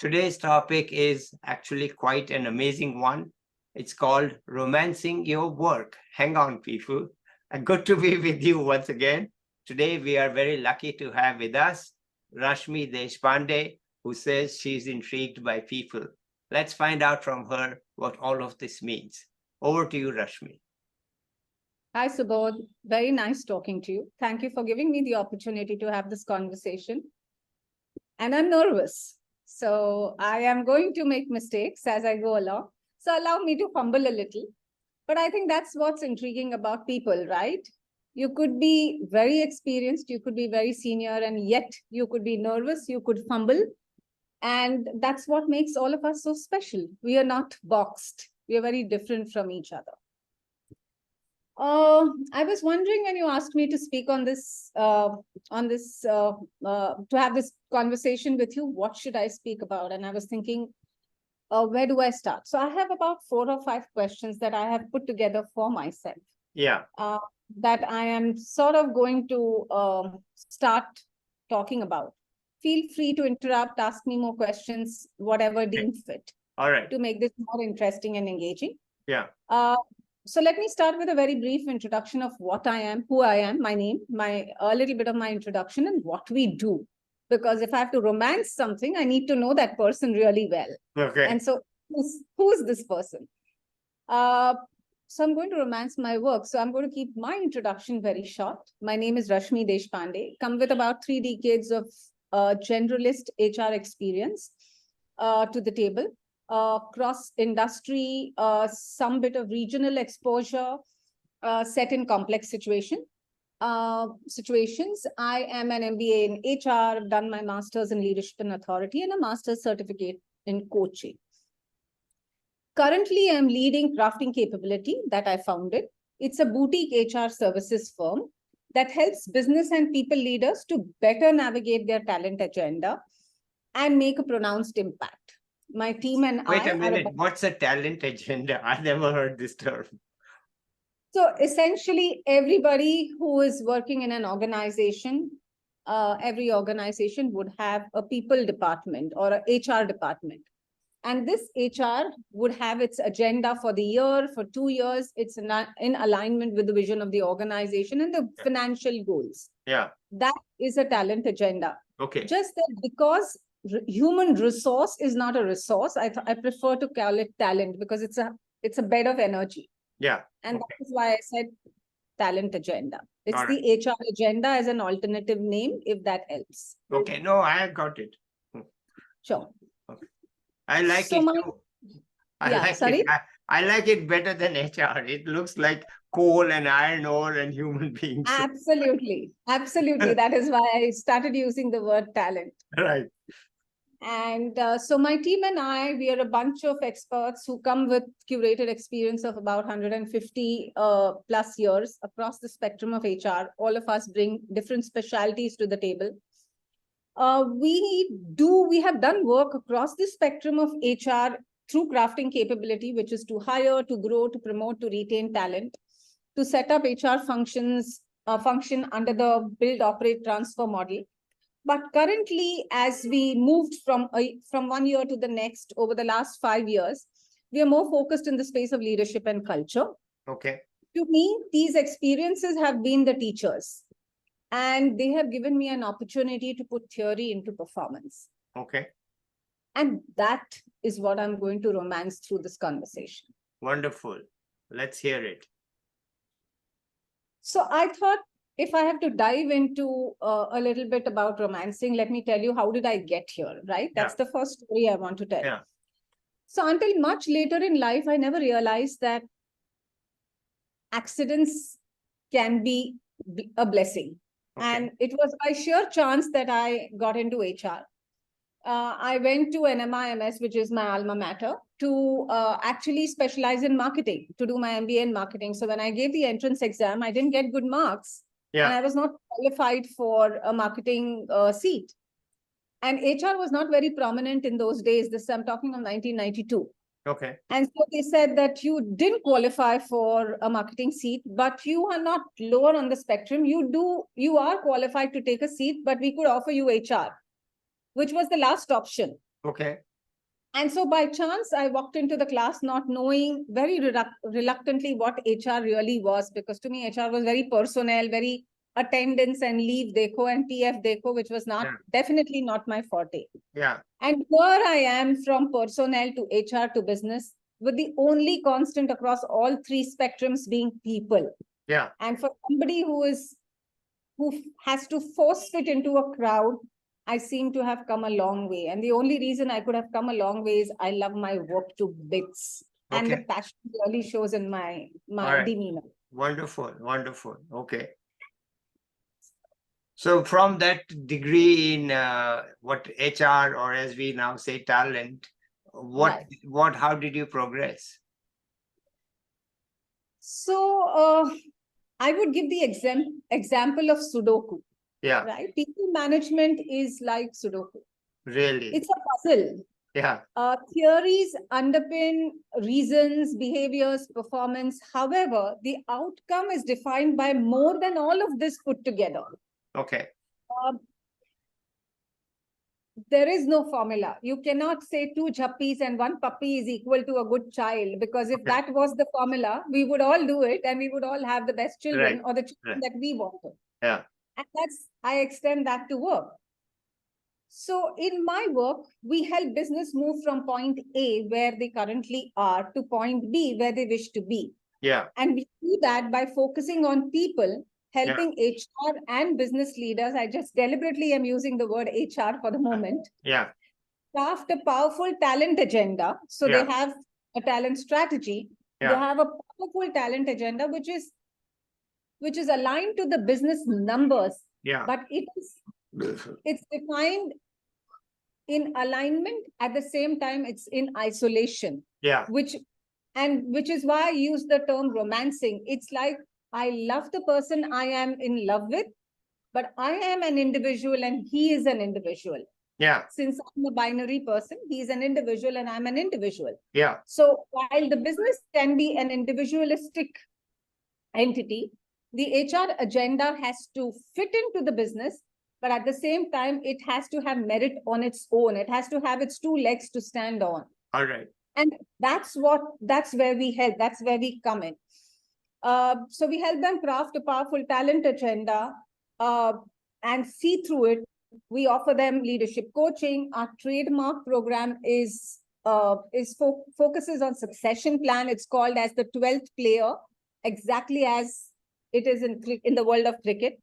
Today's topic is actually quite an amazing one. It's called Romancing Your Work. Hang on, people. Good to be with you once again. Today, we are very lucky to have with us Rashmi Deshpande, who says she's intrigued by people. Let's find out from her what all of this means. Over to you, Rashmi. Hi, Subodh. Very nice talking to you. Thank you for giving me the opportunity to have this conversation. And I'm nervous. So I am going to make mistakes as I go along. So allow me to fumble a little. But I think that's what's intriguing about people, right? You could be very experienced, you could be very senior, and yet you could be nervous, you could fumble. And that's what makes all of us so special. We are not boxed. We are very different from each other. I was wondering when you asked me to speak on this, to have this conversation with you, what should I speak about? And I was thinking, where do I start? So I have about 4 or 5 questions that I have put together for myself. Yeah. That I am sort of going to start talking about. Feel free to interrupt, ask me more questions, whatever deems fit. All right. To make this more interesting and engaging. Yeah. So let me start with a very brief introduction of what I am, who I am, my name, a little bit of my introduction and what we do. Because if I have to romance something, I need to know that person really well. Okay. And so who's this person? So I'm going to romance my work. So I'm going to keep my introduction very short. My name is Rashmi Deshpande. Come with about 3 decades of generalist HR experience to the table. Cross-industry, some bit of regional exposure, set in complex situations. I am an MBA in HR, I've done my master's in leadership and authority and a master's certificate in coaching. Currently, I'm leading Crafting Capability that I founded. It's a boutique HR services firm that helps business and people leaders to better navigate their talent agenda and make a pronounced impact. My team and Wait a minute. What's a talent agenda? I never heard this term. So essentially, everybody who is working in an organization, every organization would have a people department or a HR department. And this HR would have its agenda for the year, for 2 years. It's in alignment with the vision of the organization and the financial goals. Yeah. That is a talent agenda. Okay. Just that because human resource is not a resource, I prefer to call it talent because it's a bed of energy. Yeah. And that is why I said talent agenda. It's All the HR agenda as an alternative name, if that helps. Okay. No, I got it. Sure. Okay. I like So it too. I like it better than HR. It looks like coal and iron ore and human beings. Absolutely. Absolutely. That is why I started using the word talent. Right. And so my team and I, we are a bunch of experts who come with curated experience of about 150 plus years across the spectrum of HR. All of us bring different specialties to the table. We have done work across the spectrum of HR through Crafting Capability, which is to hire, to grow, to promote, to retain talent, to set up HR function under the build, operate, transfer model. But currently, as we moved from 1 year to the next over the last 5 years, we are more focused in the space of leadership and culture. Okay. To me, these experiences have been the teachers. And they have given me an opportunity to put theory into performance. Okay. And that is what I'm going to romance through this conversation. Wonderful. Let's hear it. So I thought if I have to dive into a little bit about romancing, let me tell you, how did I get here, right? That's the first story I want to tell. Yeah. So until much later in life, I never realized that accidents can be a blessing. Okay. And it was by sheer chance that I got into HR. I went to NMIMS, which is my alma mater, to actually specialize in marketing, to do my MBA in marketing. So when I gave the entrance exam, I didn't get good marks. Yeah. And I was not qualified for a marketing seat. And HR was not very prominent in those days. I'm talking of 1992. Okay. And so they said that you didn't qualify for a marketing seat, but you are not lower on the spectrum. You are qualified to take a seat, but we could offer you HR, which was the last option. Okay. And so by chance, I walked into the class not knowing very reluctantly what HR really was, because to me, HR was very personnel, very attendance and leave deco and TF deco, which was not definitely not my forte. Yeah. And here I am from personnel to HR to business, with the only constant across all three spectrums being people. Yeah. And for somebody who has to force fit into a crowd, I seem to have come a long way. And the only reason I could have come a long way is I love my work to bits. And the passion really shows in my demeanor. Wonderful, wonderful. Okay. So from that degree in what HR, or as we now say talent, how did you progress? So I would give the example of Sudoku. Yeah. Right. People management is like Sudoku. Really? It's a puzzle. Yeah. Theories underpin reasons, behaviors, performance. However, the outcome is defined by more than all of this put together. Okay. There is no formula. You cannot say 2 jhappies and 1 puppy is equal to a good child, because if that was the formula, we would all do it and we would all have the best children or the children that we wanted. Yeah. And I extend that to work. So in my work, we help business move from point A, where they currently are, to point B, where they wish to be. Yeah. And we do that by focusing on people, helping HR and business leaders. I just deliberately am using the word HR for the moment. Yeah. Craft a powerful talent agenda. So they have a talent strategy. They have a powerful talent agenda, which is aligned to the business numbers. Yeah. But it's defined in alignment. At the same time, it's in isolation. Yeah. Which is why I use the term romancing. It's like, I love the person I am in love with, but I am an individual and he is an individual. Yeah. Since I'm a binary person, he's an individual and I'm an individual. Yeah. So while the business can be an individualistic entity, the HR agenda has to fit into the business, but at the same time, it has to have merit on its own. It has to have its 2 legs to stand on. All right. And that's where we help. That's where we come in. So we help them craft a powerful talent agenda and see through it. We offer them leadership coaching. Our trademark program focuses on succession plan. It's called as the 12th player, exactly as it is in the world of cricket.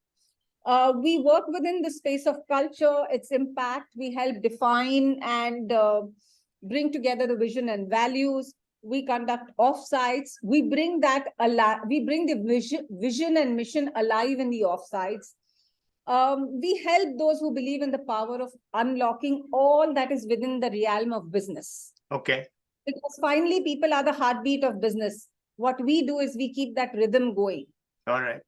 We work within the space of culture, its impact. We help define and bring together the vision and values. We conduct offsites. We bring the vision and mission alive in the offsites. We help those who believe in the power of unlocking all that is within the realm of business. Okay. Because finally, people are the heartbeat of business. What we do is we keep that rhythm going. All right.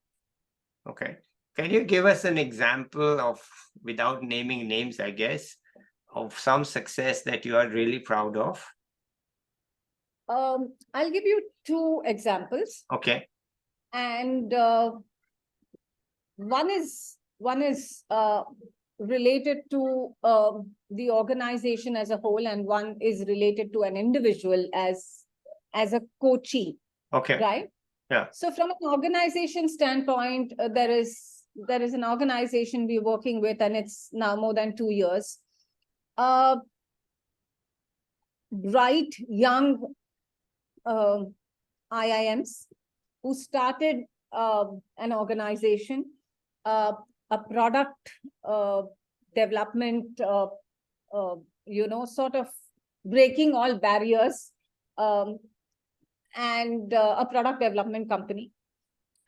Okay. Can you give us an example of, without naming names, I guess, of some success that you are really proud of? I'll give you 2 examples. Okay. And one is related to the organization as a whole, and one is related to an individual as a coachee. Okay. Right? Yeah. So from an organization standpoint, there is an organization we're working with, and it's now more than 2 years. Bright, young IIMs who started an organization, a product development, sort of breaking all barriers, and a product development company.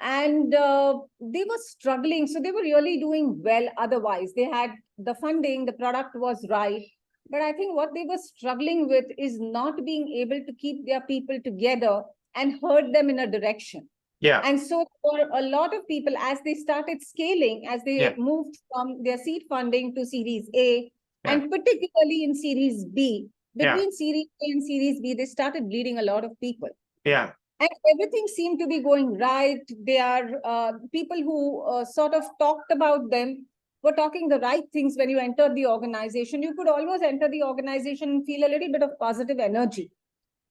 And they were struggling. So they were really doing well otherwise. They had the funding, the product was right. But I think what they were struggling with is not being able to keep their people together and herd them in a direction. Yeah. And so for a lot of people, as they started scaling, as they moved from their seed funding to Series A, and particularly in Series B, between Series A and Series B, they started bleeding a lot of people. Yeah. And everything seemed to be going right. They are people who sort of talked about them were talking the right things when you entered the organization. You could almost enter the organization and feel a little bit of positive energy.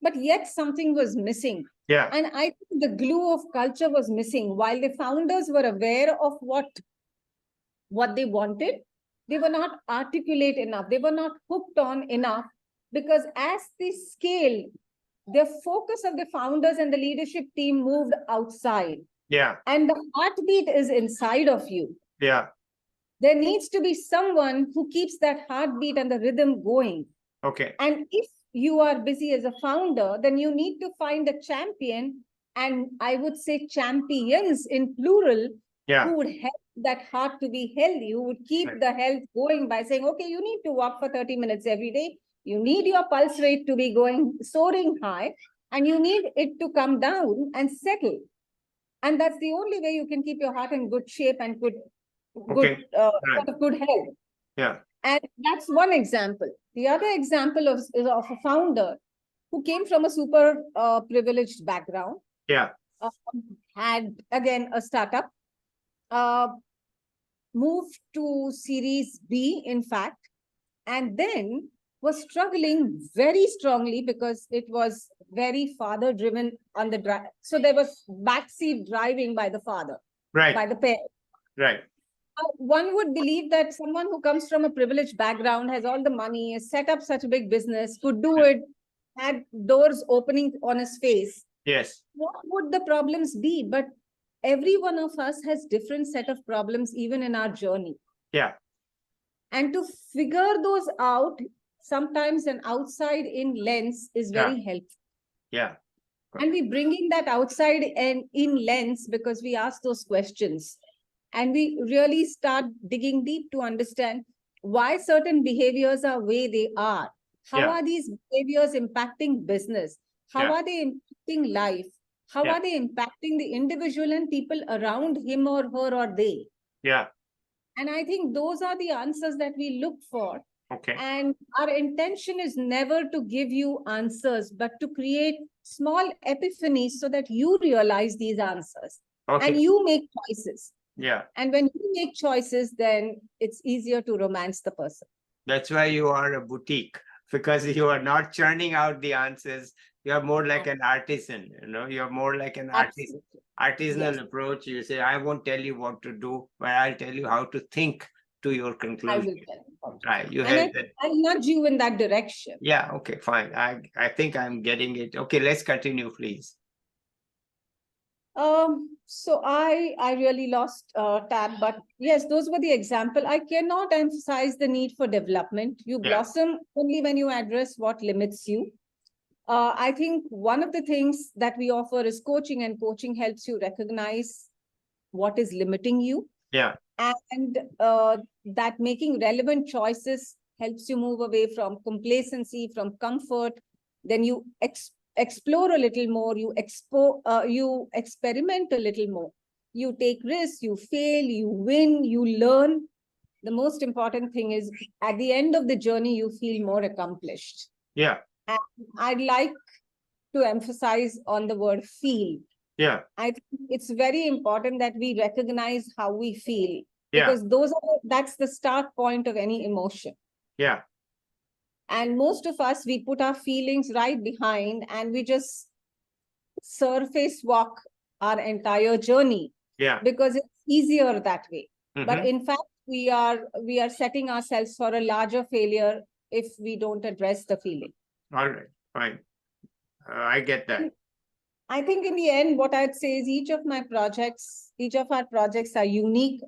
But yet something was missing. Yeah. And I think the glue of culture was missing. While the founders were aware of what they wanted, they were not articulate enough. They were not hooked on enough, because as they scaled, the focus of the founders and the leadership team moved outside. Yeah. And the heartbeat is inside of you. Yeah. There needs to be someone who keeps that heartbeat and the rhythm going. Okay. And if you are busy as a founder, then you need to find a champion, and I would say champions in plural, Yeah. who would help that heart to be healthy, who would keep Right. the health going by saying, okay, you need to walk for 30 minutes every day. You need your pulse rate to be going soaring high, and you need it to come down and settle. And that's the only way you can keep your heart in good shape and good, Okay. Right. sort of good health. Yeah. And that's one example. The other example is of a founder who came from a super privileged background, Yeah. had, again, a startup, moved to Series B, in fact, and then was struggling very strongly because it was very father driven on the drive. So there was backseat driving by the father, Right. by the parent. Right. One would believe that someone who comes from a privileged background, has all the money, has set up such a big business, could do it, had doors opening on his face. Yes. What would the problems be? But every one of us has different set of problems, even in our journey. Yeah. And to figure those out, sometimes an outside in lens is very helpful. Yeah. And we bring in that outside and in lens because we ask those questions. And we really start digging deep to understand why certain behaviors are the way they are. How are these behaviors impacting business? How are they impacting life? How are they impacting the individual and people around him or her or they? Yeah. And I think those are the answers that we look for. Okay. And our intention is never to give you answers, but to create small epiphanies so that you realize these answers. Okay. And you make choices. Yeah. And when you make choices, then it's easier to romance the person. That's why you are a boutique, because you are not churning out the answers. You are more like an artisan, you're more like an artisanal approach. You say, I won't tell you what to do, but I'll tell you how to think to your conclusion. I will tell you. Right. You and had that. I'll nudge you in that direction. Yeah. Okay, fine. I think I'm getting it. Okay, let's continue, please. So I really lost tab, but yes, those were the example. I cannot emphasize the need for development. You blossom only when you address what limits you. I think one of the things that we offer is coaching, and coaching helps you recognize what is limiting you. Yeah. And that making relevant choices helps you move away from complacency, from comfort. Then you explore a little more, you experiment a little more. You take risks, you fail, you win, you learn. The most important thing is at the end of the journey, you feel more accomplished. Yeah. And I'd like to emphasize on the word feel. Yeah. I think it's very important that we recognize how we feel, Yeah. because that's the start point of any emotion. Yeah. And most of us, we put our feelings right behind and we just surface walk our entire journey. Yeah. Because it's easier that way. Mhm. But in fact, we are setting ourselves for a larger failure if we don't address the feeling. All right, fine. I get that. I think in the end, what I'd say is each of our projects are unique.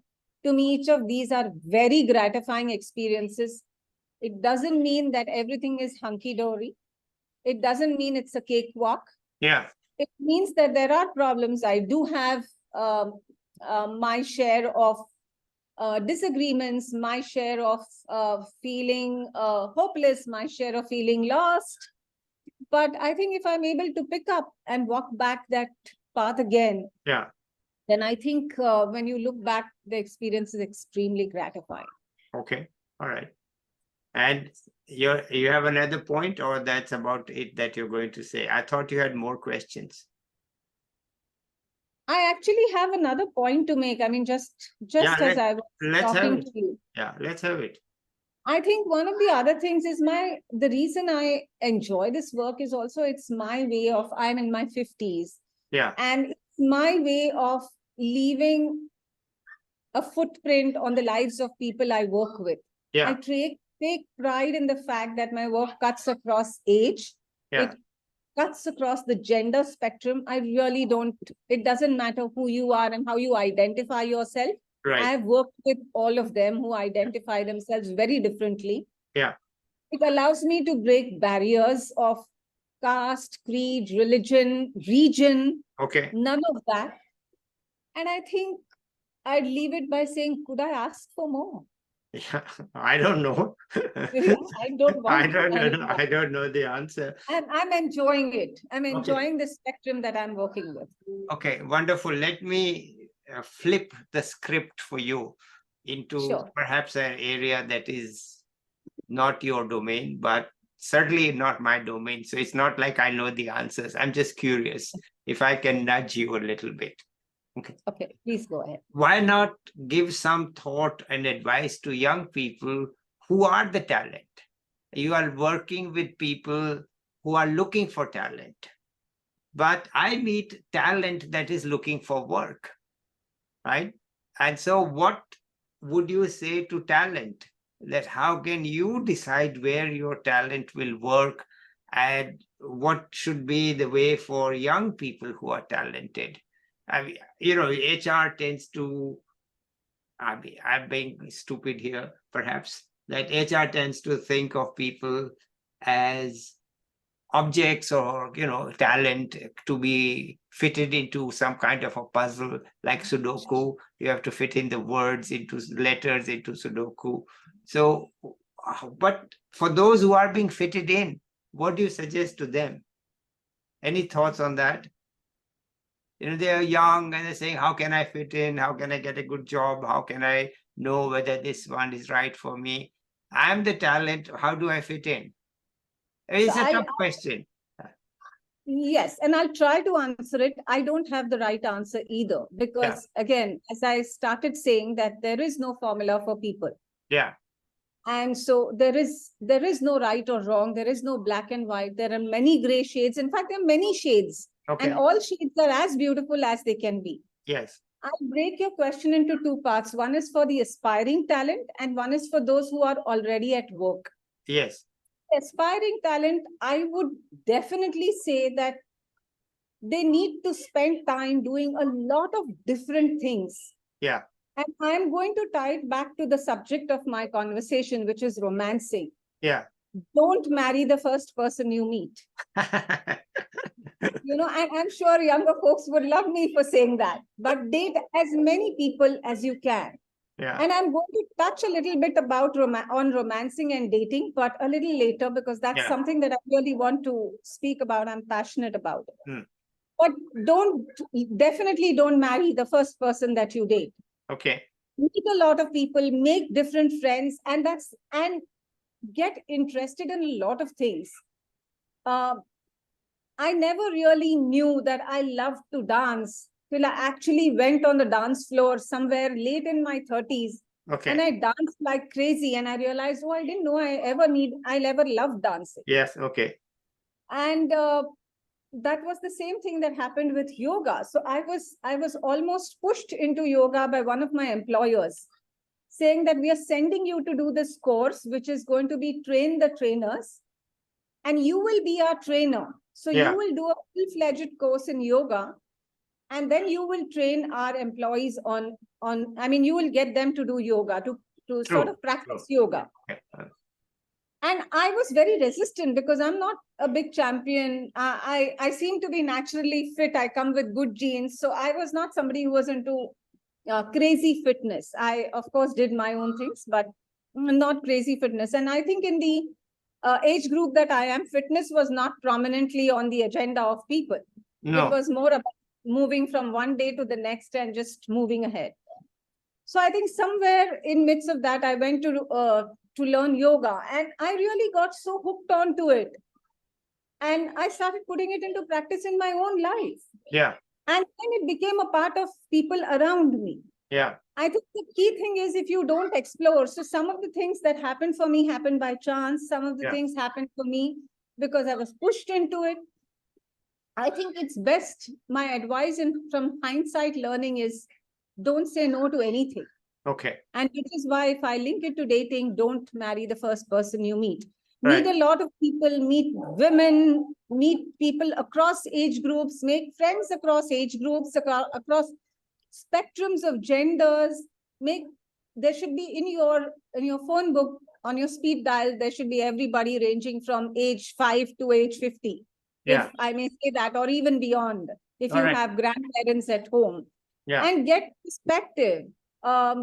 To me, each of these are very gratifying experiences. It doesn't mean that everything is hunky-dory. It doesn't mean it's a cakewalk. Yeah. It means that there are problems. I do have my share of disagreements, my share of feeling hopeless, my share of feeling lost. But I think if I'm able to pick up and walk back that path again, then I think when you look back, the experience is extremely gratifying. Okay. All right. And you have another point, or that's about it that you're going to say? I thought you had more questions. I actually have another point to make. I mean, just Yeah, as I was let's have talking it. to you. Yeah, let's have it. I think one of the other things is the reason I enjoy this work is also it's my way of, I'm in my 50s. Yeah, And it's my way of leaving a footprint on the lives of people I work with. yeah, I take pride in the fact that my work cuts across age. yeah, It cuts across the gender spectrum. I really don't, it doesn't matter who you are and how you identify yourself. right. I've worked with all of them who identify themselves very differently. Yeah, It allows me to break barriers of caste, creed, religion, region, okay. none of that. And I think I'd leave it by saying, could I ask for more? Yeah, I don't know. Yeah, I don't I want don't any know. more. I don't know the answer. And I'm enjoying it. I'm Okay. enjoying the spectrum that I'm working with. Okay, wonderful. Let me flip the script for you into Sure. perhaps an area that is not your domain, but certainly not my domain. So it's not like I know the answers. I'm just curious if I can nudge you a little bit. Okay. Okay, please go ahead. Why not give some thought and advice to young people who are the talent? You are working with people who are looking for talent, but I meet talent that is looking for work, right? And so, what would you say to talent? That how can you decide where your talent will work, and what should be the way for young people who are talented? I mean, HR tends to, I'm being stupid here, perhaps, that HR tends to think of people as objects or talent to be fitted into some kind of a puzzle like Sudoku. You have to fit in the words into letters into Sudoku. So but for those who are being fitted in, what do you suggest to them? Any thoughts on that? They're young and they're saying, how can I fit in? How can I get a good job? How can I know whether this one is right for me? I'm the talent, how do I fit in? So It's a tough question. yes, and I'll try to answer it. I don't have the right answer either, because again, as I started saying, that there is no formula for people. Yeah. And so there is no right or wrong. There is no black and white. There are many gray shades. In fact, there are many shades. Okay. And all shades are as beautiful as they can be. Yes. I'll break your question into two parts. One is for the aspiring talent, and one is for those who are already at work. Yes. Aspiring talent, I would definitely say that they need to spend time doing a lot of different things. Yeah. And I'm going to tie it back to the subject of my conversation, which is romancing. Yeah. Don't marry the first person you meet. And I'm sure younger folks would love me for saying that, but date as many people as you can. Yeah. And I'm going to touch a little bit about on romancing and dating, but a little later, because that's something that I really want to speak about. I'm passionate about it. But definitely don't marry the first person that you date. Okay. Meet a lot of people, make different friends, and get interested in a lot of things. I never really knew that I loved to dance till I actually went on the dance floor somewhere late in my 30s. Okay. And I danced like crazy, and I realized, I didn't know I'll ever love dancing. Yes. Okay. And that was the same thing that happened with yoga. So I was almost pushed into yoga by one of my employers, saying that we are sending you to do this course, which is going to be train the trainers, and you will be our trainer. So you will do a full-fledged course in yoga, and then you will train our employees you will get them to do yoga, to sort of practice yoga. Okay. And I was very resistant because I'm not a big champion. I seem to be naturally fit. I come with good genes. So I was not somebody who was into crazy fitness. I, of course, did my own things, but not crazy fitness. And I think in the age group that I am, fitness was not prominently on the agenda of people. No. It was more about moving from one day to the next and just moving ahead. So I think somewhere in midst of that, I went to learn yoga, and I really got so hooked onto it. And I started putting it into practice in my own life. Yeah. And then it became a part of people around me. Yeah. I think the key thing is if you don't explore. So some of the things that happened for me happened by chance. Some of the things happened for me because I was pushed into it. I think it's best. My advice from hindsight learning is don't say no to anything. Okay. And which is why if I link it to dating, don't marry the first person you meet. Right. Meet a lot of people, meet women, meet people across age groups, make friends across age groups, across spectrums of genders. There should be in your phone book, on your speed dial, there should be everybody ranging from age 5 to age 50. Yeah. If I may say that, or even beyond, if All you right. have grandparents at home. Yeah. And get perspective,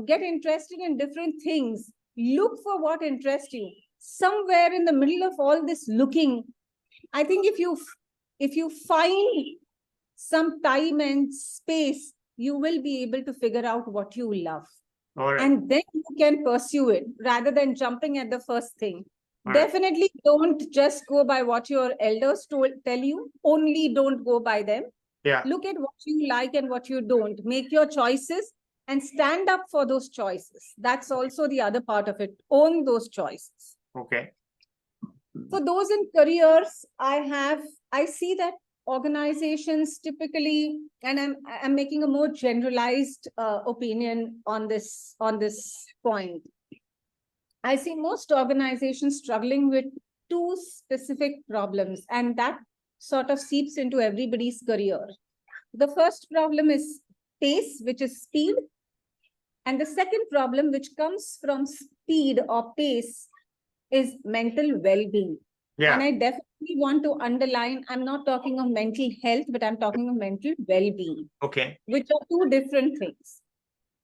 get interested in different things, look for what interests you. Somewhere in the middle of all this looking, I think if you find some time and space, you will be able to figure out what you love. All right. And then you can pursue it rather than jumping at the first thing. All Definitely don't just go by what your elders tell you. Only don't go by them. Yeah. Look at what you like and what you don't. Make your choices and stand up for those choices. That's also the other part of it. Own those choices. Okay. For those in careers, I see that organizations typically, and I'm making a more generalized opinion on this point. I see most organizations struggling with two specific problems, and that sort of seeps into everybody's career. The first problem is pace, which is speed. And the second problem, which comes from speed or pace, is mental well-being. Yeah. And I definitely want to underline, I'm not talking of mental health, but I'm talking of mental well-being. Okay. Which are two different things.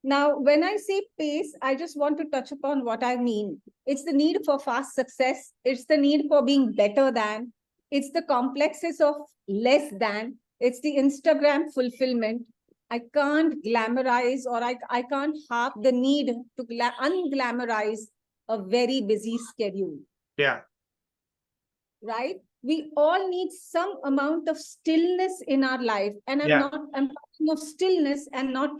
Now, when I say pace, I just want to touch upon what I mean. It's the need for fast success. It's the need for being better than. It's the complexes of less than. It's the Instagram fulfillment. I can't glamorize, or I can't have the need to unglamorize a very busy schedule. Yeah. Right? We all need some amount of stillness in our life. And I'm talking of stillness and not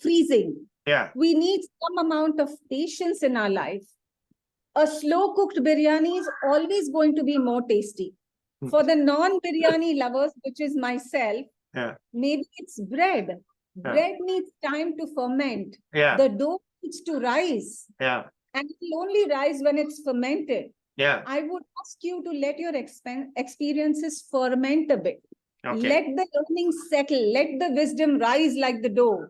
freezing. Yeah. We need some amount of patience in our life. A slow cooked biryani is always going to be more tasty. For the non-biryani lovers, which is myself, maybe it's bread. Bread needs time to ferment. The dough needs to rise. And it will only rise when it's fermented. I would ask you to let your experiences ferment a bit. Let the learning settle. Let the wisdom rise like the dough.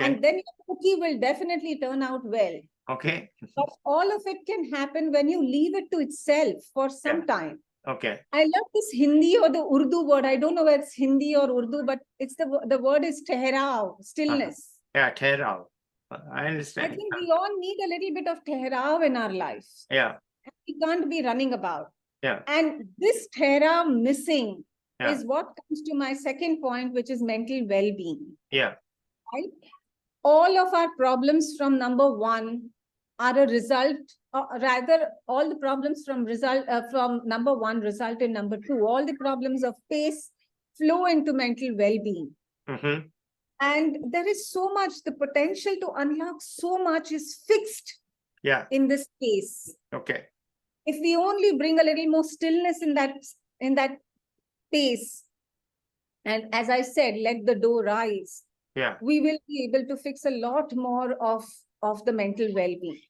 And then your cookie will definitely turn out well. But all of it can happen when you leave it to itself for some time. I love this Hindi or the Urdu word. I don't know whether it's Hindi or Urdu, but it's the word is tehrao, stillness. Tehrao. I understand. I think we all need a little bit of tehrao in our lives. We can't be running about. And this tehrao missing is what comes to my second point, which is mental well-being. Right? All of our problems from number one are a result, or rather, all the problems from number one result in number two. All the problems of pace flow into mental well-being. And there is so much, the potential to unlock so much is fixed in this space. If we only bring a little more stillness in that pace, and as I said, let the dough rise, we will be able to fix a lot more of the mental well-being.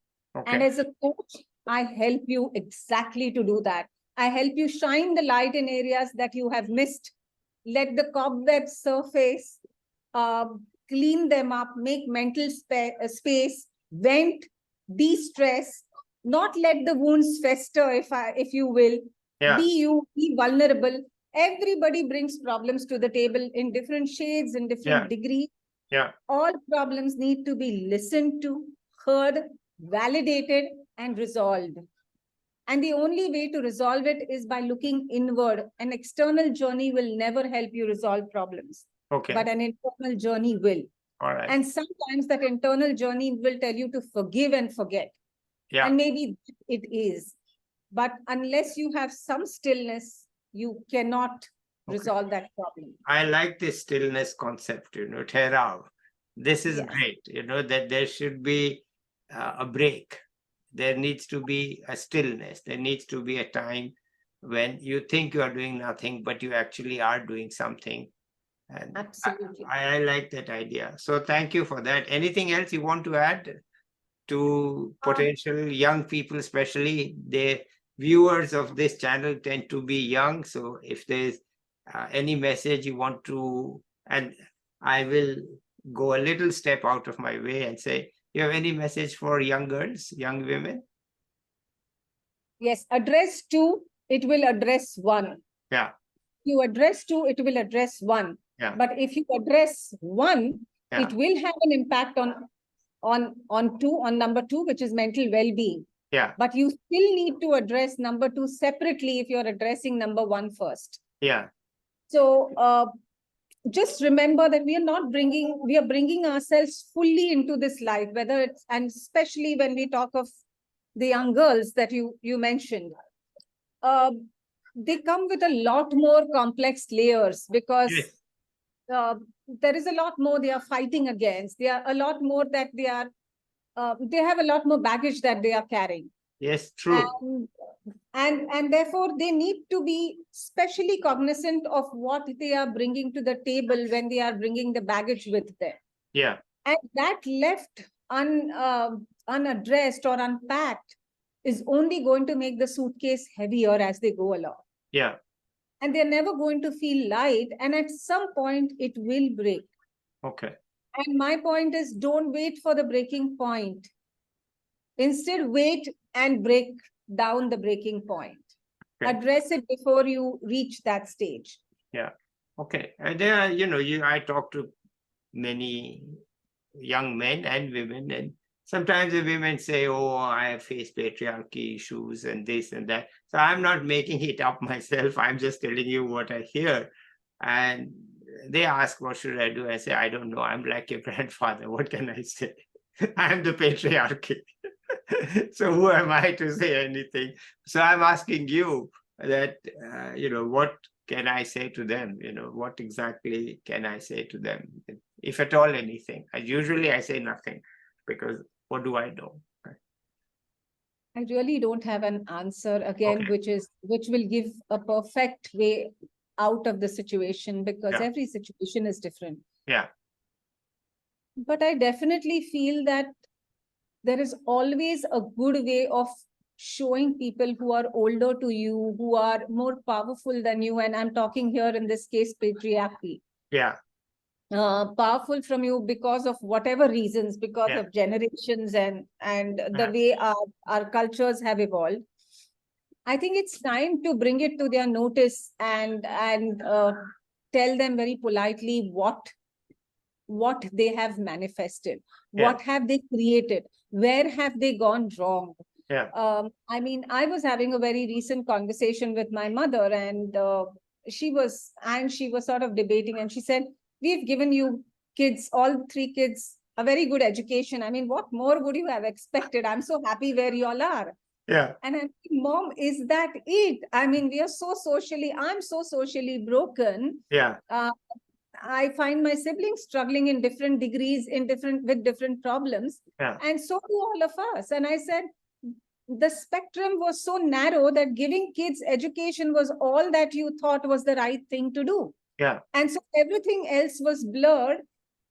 And as a coach, I help you exactly to do that. I help you shine the light in areas that you have missed. Let the cobwebs surface, clean them up, make mental space, vent, de-stress, not let the wounds fester, if you will. Be you, be vulnerable. Everybody brings problems to the table in different shades, in different degrees. All problems need to be listened to, heard, validated, and resolved. And the only way to resolve it is by looking inward. An external journey will never help you resolve problems. But an internal journey will. And sometimes that internal journey will tell you to forgive and forget. And maybe it is. But unless you have some stillness, you cannot resolve that problem. I like this stillness concept, Therav. This is Yes, great, that there should be a break. There needs to be a stillness. There needs to be a time when you think you are doing nothing, but you actually are doing something. And absolutely. I like that idea. So thank you for that. Anything else you want to add to Um, potential young people, especially the viewers of this channel tend to be young. So if there's any message you want to, and I will go a little step out of my way and say, you have any message for young girls, young women? yes, address two, it will address one. Yeah, You address two, it will address one. yeah, But if you address one, yeah, it will have an impact on number two, which is mental well-being. yeah, But you still need to address number two separately if you're addressing number one first. yeah, So just remember that we are bringing ourselves fully into this life, whether it's, and especially when we talk of the young girls that you mentioned, they come with a lot more complex layers because yes, there is a lot more they are fighting against. They are a lot more that they have a lot more baggage that they are carrying. yes, true. And therefore they need to be specially cognizant of what they are bringing to the table when they are bringing the baggage with them. Yeah, And that left unaddressed or unpacked is only going to make the suitcase heavier as they go along. yeah, And they're never going to feel light. And at some point, it will break. okay, And my point is, don't wait for the breaking point. Instead, wait and break down the breaking point. okay. Address it before you reach that stage. Yeah, okay. And there are, I talk to many young men and women, and sometimes the women say, oh, I have faced patriarchy issues and this and that. So I'm not making it up myself. I'm just telling you what I hear. And they ask, what should I do? I say, I don't know. I'm like your grandfather. What can I say? I'm the patriarchy. So who am I to say anything? So I'm asking you that, what can I say to them? What exactly can I say to them? If at all anything. Usually I say nothing because what do I know? I really don't have an answer again, Okay. which will give a perfect way out of the situation because Yeah. every situation is different. Yeah. But I definitely feel that there is always a good way of showing people who are older to you, who are more powerful than you. And I'm talking here in this case, patriarchy. Yeah. Powerful from you because of whatever reasons, because Yeah. of generations and the Yeah. way our cultures have evolved. I think it's time to bring it to their notice and tell them very politely what they have manifested, Yeah. what have they created, where have they gone wrong. Yeah. I mean, I was having a very recent conversation with my mother, and she was sort of debating, and she said, we've given you kids, all three kids, a very good education. I mean, what more would you have expected? I'm so happy where you all are. Yeah. And I'm thinking, Mom, is that it? I mean, I'm so socially broken. Yeah. I find my siblings struggling in different degrees, with different problems. Yeah. And so do all of us. And I said, the spectrum was so narrow that giving kids education was all that you thought was the right thing to do. Yeah. And so everything else was blurred.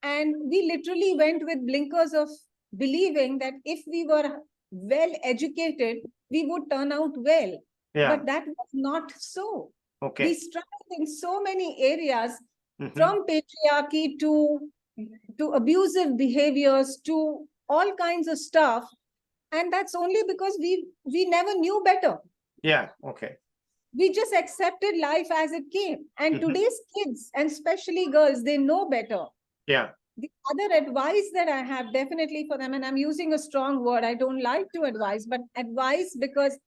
And we literally went with blinkers of believing that if we were well educated, we would turn out well. Yeah. But that was not so. We Okay. struggled in so many areas, Mhm. from patriarchy to abusive behaviors to all kinds of stuff. And that's only because we never knew better. Yeah. Okay. We just accepted life as it came. And Mhm. today's kids, and especially girls, they know better. Yeah. The other advice that I have definitely for them, and I'm using a strong word, I don't like to advise, but advice, because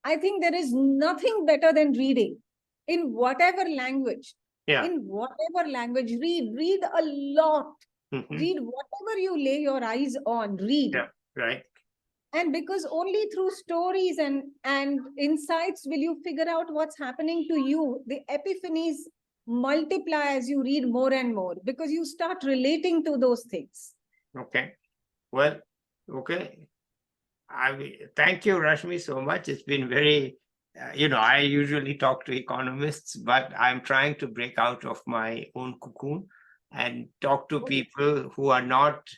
I think there is nothing better than reading in whatever language. Yeah. In whatever language, read a lot. Mhm. Read whatever you lay your eyes on, read. Yeah. Right. And because only through stories and insights will you figure out what's happening to you. The epiphanies multiply as you read more and more, because you start relating to those things. Okay. Well, okay. Thank you, Rashmi, so much. It's been very, I usually talk to economists, but I'm trying to break out of my own cocoon and talk to people who are not,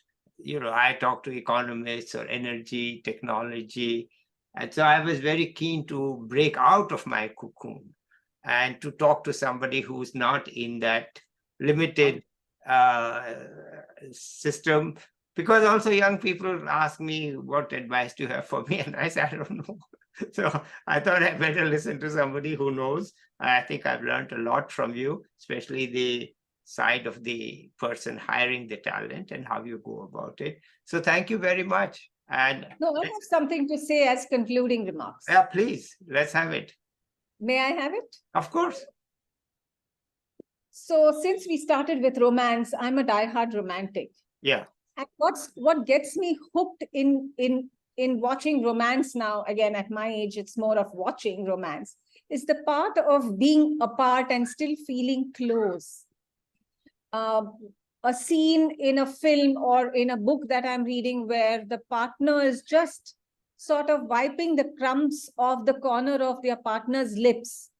I talk to economists or energy, technology. And so I was very keen to break out of my cocoon and to talk to somebody who's not in that limited system, because also young people ask me, what advice do you have for me? And I said, I don't know. So I thought I better listen to somebody who knows. I think I've learned a lot from you, especially the side of the person hiring the talent and how you go about it. So thank you very much. And no, I have something to say as concluding remarks. Yeah, please, let's have it. May I have it? Of course. So since we started with romance, I'm a diehard romantic. Yeah. And what gets me hooked in watching romance now, again, at my age, it's more of watching romance, is the part of being apart and still feeling close. A scene in a film or in a book that I'm reading where the partner is just sort of wiping the crumbs off the corner of their partner's lips.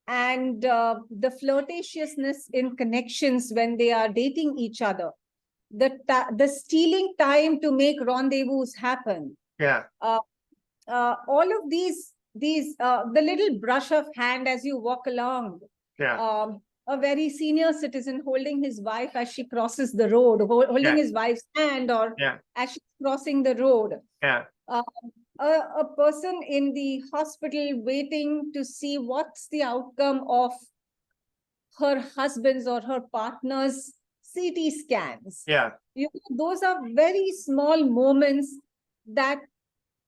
And the flirtatiousness in connections when they are dating each other. The stealing time to make rendezvous happen. Yeah. All of these the little brush of hand as you walk along. Yeah. A very senior citizen holding his wife as she crosses the road, holding his wife's hand, or as she's crossing the road. Yeah. A person in the hospital waiting to see what's the outcome of her husband's or her partner's CT scans. Yeah. Those are very small moments that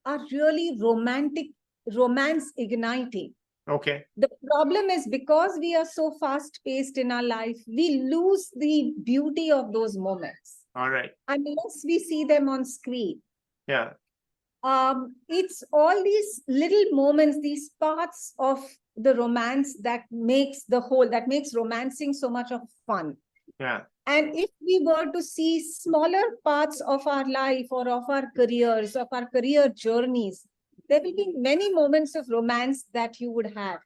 are really romance igniting. Okay. The problem is, because we are so fast paced in our life, we lose the beauty of those moments. All right. Unless we see them on screen. Yeah. It's all these little moments, these parts of the romance that makes romancing so much of fun. Yeah. And if we were to see smaller parts of our life or of our careers, of our career journeys, there will be many moments of romance that you would have.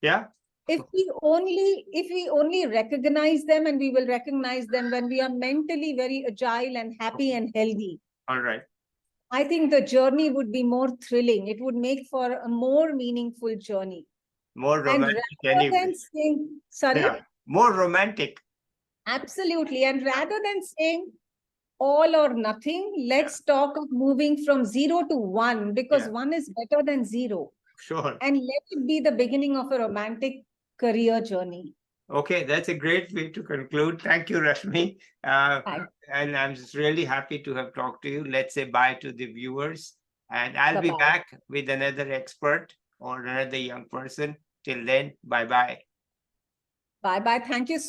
Yeah. If we only recognize them, and we will recognize them when we are mentally very agile and happy and healthy. All right. I think the journey would be more thrilling. It would make for a more meaningful journey. More romantic anyway. More romantic. Absolutely. And rather than saying all or nothing, let's talk of moving from 0 to 1, because 1 is better than 0. Sure. And let it be the beginning of a romantic career journey. Okay, that's a great way to conclude. Thank you, Rashmi. And I'm just really happy to have talked to you. Let's say bye to the viewers. And I'll be back with another expert or another young person. Till then, bye-bye. Bye-bye. Thank you so much.